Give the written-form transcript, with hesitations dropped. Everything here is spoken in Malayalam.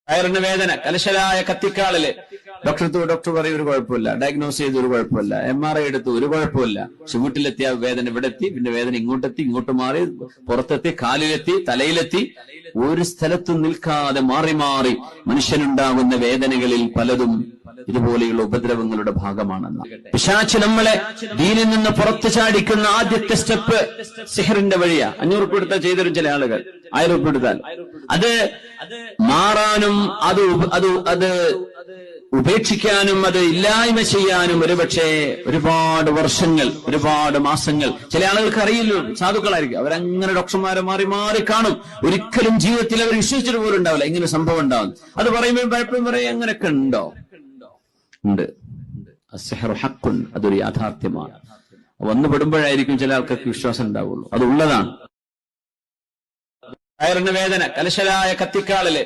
വയറിന് വേദന, കലശലായ കത്തിക്കാളില്. ഡോക്ടർ പറയും ഒരു കുഴപ്പമില്ല, ഡയഗ്നോസ് ചെയ്ത് ഒരു കുഴപ്പമില്ല, MRI എടുത്തു ഒരു കുഴപ്പമില്ല. പക്ഷെ വീട്ടിലെത്തിയ വേദന ഇവിടെ എത്തി, പിന്നെ വേദന ഇങ്ങോട്ടെത്തി, ഇങ്ങോട്ട് മാറി, പുറത്തെത്തി, കാലിലെത്തി, തലയിലെത്തി. ഒരു സ്ഥലത്തും നിൽക്കാതെ മാറി മാറി മനുഷ്യനുണ്ടാകുന്ന വേദനകളിൽ പലതും ഇതുപോലെയുള്ള ഉപദ്രവങ്ങളുടെ ഭാഗമാണെന്ന്. പിശാച് നമ്മളെ ദീനിൽ നിന്ന് പുറത്തു ചാടിക്കുന്ന ആദ്യത്തെ സ്റ്റെപ്പ് സിഹറിന്റെ വഴിയാ. 500 രൂപ എടുത്താൽ ചെയ്തരും ചില ആളുകൾ, 1000 രൂപ എടുത്താൽ. അത് മാറാനും അത് ഉപേക്ഷിക്കാനും അത് ഇല്ലായ്മ ചെയ്യാനും ഒരുപക്ഷെ ഒരുപാട് വർഷങ്ങൾ, ഒരുപാട് മാസങ്ങൾ. ചില ആളുകൾക്ക് അറിയില്ല, സാധുക്കളായിരിക്കും, അവരങ്ങനെ ഡോക്ടർമാരെ മാറി മാറി കാണും. ഒരിക്കലും ജീവിതത്തിൽ അവർ വിശ്വസിച്ചിട്ട് പോലും ഉണ്ടാവില്ല ഇങ്ങനെ സംഭവം ഉണ്ടാവും. അത് പറയുമ്പോൾ പലപ്പോഴും പറയും അങ്ങനെയൊക്കെ ഉണ്ട്. അസ്സഹറു ഹഖ്ഖുൻ, അതൊരു യാഥാർത്ഥ്യമാണ്. വന്നു പെടുമ്പോഴായിരിക്കും ചില ആൾക്കാർക്ക് വിശ്വാസം ഉണ്ടാവുള്ളൂ. അത് ഉള്ളതാണ്. വയറിന് വേദന, കലശലായ കത്തിക്കാളില്.